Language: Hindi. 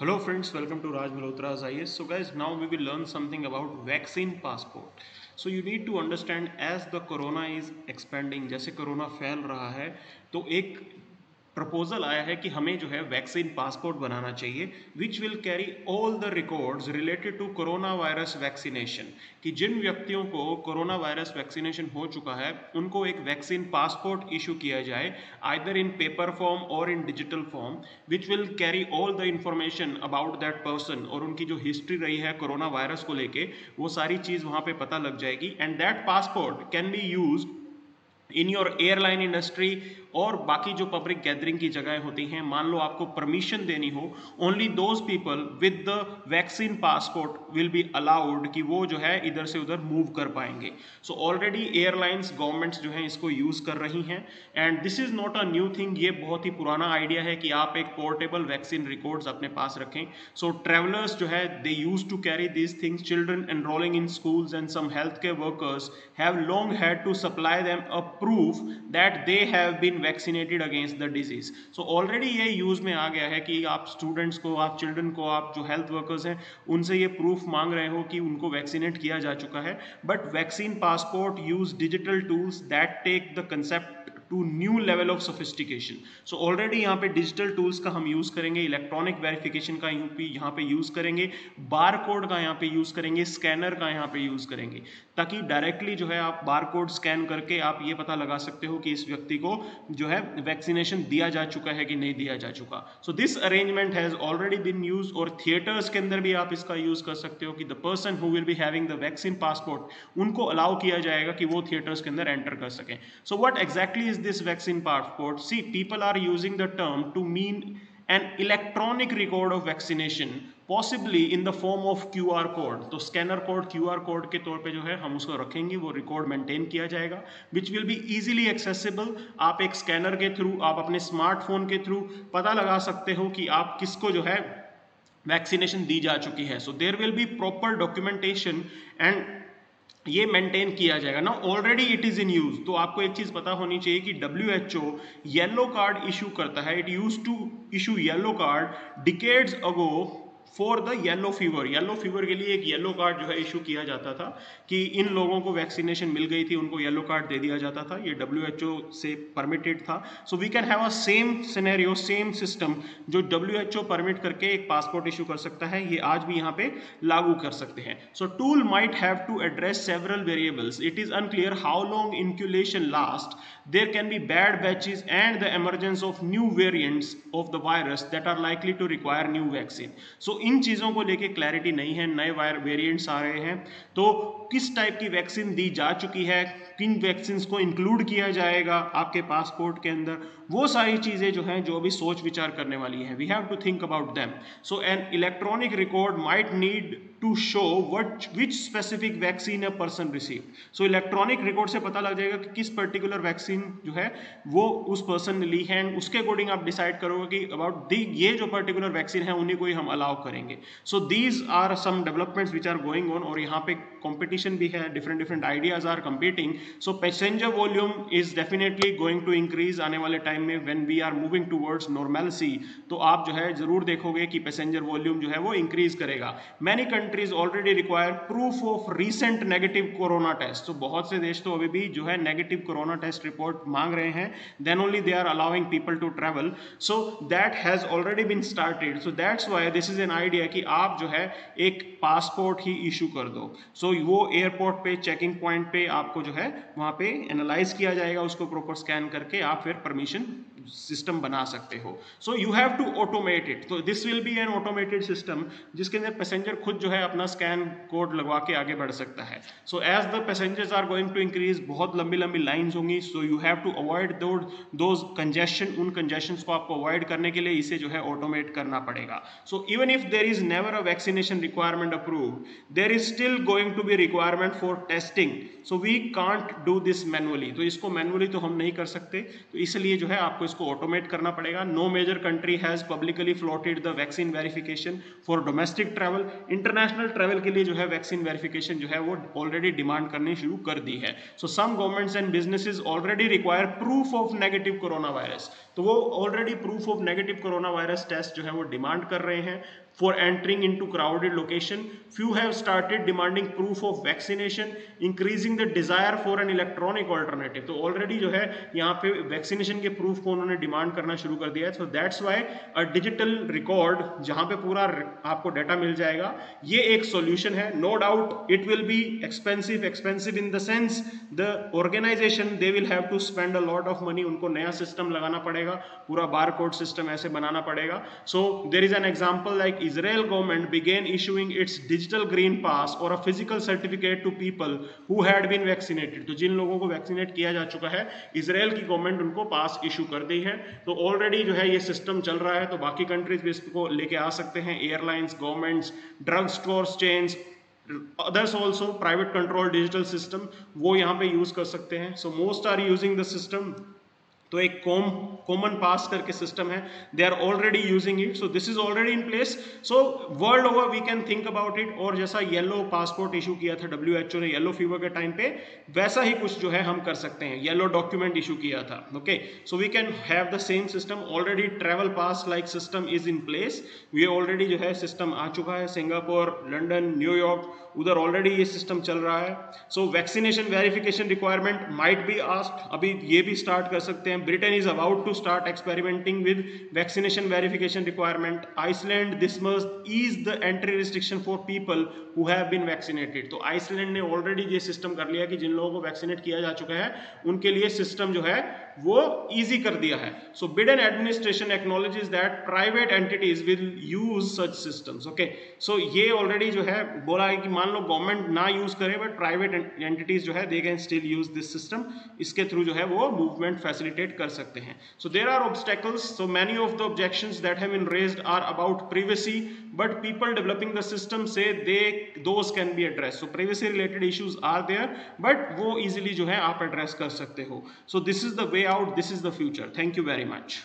Hello friends, welcome to Raj Malhotra's IS. So guys, now we will learn something about vaccine passport. So you need to understand as the corona is expanding, जैसे कोरोना फैल रहा है तो एक प्रपोजल आया है कि हमें जो है वैक्सीन पासपोर्ट बनाना चाहिए which will carry all the records related to corona virus vaccination कि जिन व्यक्तियों को कोरोना वायरस वैक्सीनेशन हो चुका है उनको एक वैक्सीन पासपोर्ट इशू किया जाए आइदर इन पेपर फॉर्म और इन digital form which will carry all the information about that person और उनकी जो हिस्ट्री रही है कोरोना वायरस को लेके वो सारी चीज़ वहाँ पे पता लग जाएगी and that passport can be use in your airline industry और बाकी जो पब्लिक गैदरिंग की जगह होती हैं मान लो आपको परमिशन देनी हो only those people with the vaccine passport will be allowed कि वो जो है इधर से उधर मूव कर पाएंगे सो ऑलरेडी एयरलाइंस गवर्नमेंट्स जो हैं इसको यूज़ कर रही हैं and this is not a new thing ये बहुत ही पुराना आइडिया है कि आप एक पोर्टेबल वैक्सीन रिकॉर्ड्स अपने पास रखें सो ट्रेवलर्स जो है they use to carry these things children enrolling in schools and some health care workers have long had to supply them a proof that they have been vaccinated against the disease. So already ये यूज में आ गया है कि आप स्टूडेंट्स को आप चिल्ड्रन को आप जो हेल्थ वर्कर्स हैं उनसे ये प्रूफ मांग रहे हो कि उनको वैक्सीनेट किया जा चुका है but vaccine passport use digital tools that take the concept to new level of sophistication so already यहाँ पे डिजिटल टूल्स का हम यूज़ करेंगे इलेक्ट्रॉनिक वेरिफिकेशन का यहाँ पे यूज़ करेंगे बार कोड का यहाँ पे यूज़ करेंगे स्कैनर का यहाँ पे यूज़ करेंगे ताकि डायरेक्टली जो है आप बार कोड स्कैन करके आप ये पता लगा सकते हो कि इस व्यक्ति को जो है वैक्सीनेशन दिया जा चुका है कि नहीं दिया जा चुका so this arrangement has already been use और थिएटर्स के अंदर भी आप इसका यूज़ कर सकते हो कि the person who will be having the vaccine passport उनको अलाउ किया जाएगा कि वो थिएटर्स के अंदर एंटर कर सकें so what exactly is this vaccine passport see people are using the term to mean an electronic record of vaccination possibly in the form of QR code तो स्कैनर कोड QR कोड के तौर पे जो है हम उसको रखेंगे वो रिकॉर्ड मेंटेन किया जाएगा which will be easily accessible आप एक स्कैनर के थ्रू आप अपने स्मार्टफोन के थ्रू पता लगा सकते हो कि आप किसको जो है वैक्सीनेशन दी जा चुकी है so there will be proper documentation and ये मेंटेन किया जाएगा ना already it is in use तो आपको एक चीज पता होनी चाहिए कि WHO येलो कार्ड इशू करता है it use to issue yellow card decades ago for the yellow fever के लिए एक येलो कार्ड जो है इशू किया जाता था कि इन लोगों को वैक्सीनेशन मिल गई थी उनको येलो कार्ड दे दिया जाता था ये WHO से परमिटेड था so we can have a same scenario same system जो WHO परमिट करके एक पासपोर्ट इशू कर सकता है ये आज भी यहाँ पे लागू कर सकते हैं so tool might have to address several variables it is unclear how long inoculation last there can be bad batches and the emergence of new variants of the virus that are likely to require new vaccine so इन चीज़ों को लेके क्लैरिटी नहीं है नए वेरिएंट्स आ रहे हैं तो किस टाइप की वैक्सीन दी जा चुकी है किन वैक्सीन को इंक्लूड किया जाएगा आपके पासपोर्ट के अंदर वो सारी चीज़ें जो हैं जो अभी सोच विचार करने वाली हैं we have to think about them so an electronic record might need to show which specific vaccine a person receive so electronic record से पता लग जाएगा कि किस पर्टिकुलर वैक्सीन जो है वो उस पर्सन ने ली है उसके अकॉर्डिंग आप डिसाइड करोगे कि अबाउट दी ये जो पर्टिकुलर वैक्सीन है उन्हीं को ही हम अलाउ करेंगे so these are some developments which are going on और यहाँ पे कंपटीशन भी है different ideas are competing so passenger volume is definitely going to increase आने वाले टाइम में when we are moving towards normality तो आप जो है जरूर देखोगे कि पैसेंजर वॉल्यूम जो है वो इंक्रीज करेगा many countries already require proof of recent negative corona test तो बहुत से देश तो अभी भी जो है नेगेटिव कोरोना टेस्ट रिपोर्ट मांग रहे हैं then only they are allowing people to travel so that has already been started so that's why this is an idea कि आप जो है एक पासपोर्ट ही इशू कर दो सो वो एयरपोर्ट पे चेकिंग पॉइंट पे आपको जो है वहां पे एनालाइज किया जाएगा उसको प्रॉपर स्कैन करके आप फिर परमिशन सिस्टम बना सकते हो so you have to automate it तो this will be an automated system जिसके अंदर पैसेंजर खुद जो है अपना स्कैन कोड लगवा के आगे बढ़ सकता है so as the passengers are going to increase बहुत लंबी लंबी लाइन्स होंगी so you have to avoid those congestion उन कंजेशन को आपको अवॉइड करने के लिए इसे जो है ऑटोमेट करना पड़ेगा so even if there is never a vaccination requirement approved there is still going to be requirement for testing so we can't do this manually तो इसको मैनुअली तो हम नहीं कर सकते तो इसलिए जो है आपको इसको ऑटोमेट करना पड़ेगा no major country has publicly floated the vaccine verification for domestic travel international travel के लिए जो है वैक्सीन वेरिफिकेशन जो है वो ऑलरेडी डिमांड करनी शुरू कर दी है so some governments and businesses already require proof of negative corona virus तो वो already proof of negative corona virus test जो है वो डिमांड कर रहे हैं for entering into crowded location. Few have started demanding proof of vaccination, increasing the desire for an electronic alternative. तो already जो है यहाँ पे vaccination के proof को उन्होंने demand करना शुरू कर दिया है. So that's why a digital record जहाँ पे पूरा आपको data मिल जाएगा, ये एक solution है. No doubt it will be expensive in the sense the organization they will have to spend a lot of money. उनको नया system लगाना पड़ेगा, पूरा barcode system ऐसे बनाना पड़ेगा. So there is an example like Israel government began issuing its digital green pass or a physical certificate to people who had been vaccinated. तो जिन लोगों को वैक्सीनेट किया जा चुका है, इजराइल की गवर्नमेंट उनको पास इशू कर दी है. तो ऑलरेडी जो है ये सिस्टम चल रहा है, तो बाकी कंट्रीज भी इसको लेके आ सकते हैं. Airlines, governments, drug stores chains, others also private control digital system वो यहाँ पे यूज कर सकते हैं. So most are using the system. तो एक कॉमन पास करके सिस्टम है, they are already using it. So this is already in place. So world over we can think about it. और जैसा येलो पासपोर्ट इशू किया था WHO ने येलो फीवर के टाइम पे, वैसा ही कुछ जो है हम कर सकते हैं. येलो डॉक्यूमेंट इशू किया था. Okay, so we can have the same system. Already travel pass like system is in place. ये ऑलरेडी जो है सिस्टम आ चुका है. सिंगापुर, लंदन, न्यूयॉर्क, उधर ऑलरेडी ये सिस्टम चल रहा है. So vaccination verification requirement might be asked. अभी ये भी स्टार्ट कर सकते हैं. Britain is about to start experimenting with vaccination verification requirement. Iceland, this must ease the entry restriction for people who have been vaccinated. तो आइसलैंड ने ऑलरेडी ये सिस्टम कर लिया कि जिन लोगों को वैक्सीनेट किया जा चुका है उनके लिए सिस्टम जो है वो इजी कर दिया है. सो Biden administration acknowledges that private entities will use such systems. Okay, so ये ऑलरेडी जो है बोला है कि मान लो गवर्नमेंट ना यूज करे बट प्राइवेट एंटिटीज जो है they can still use this system. इसके थ्रू जो है वो मूवमेंट फैसिलिटेट कर सकते हैं. So there are obstacles. So many of the objections that have been raised are about privacy, but people developing the system say those can be addressed. So privacy related issues are there, but वो easily जो है आप address कर सकते हो. So this is the way out. This is the future. Thank you very much.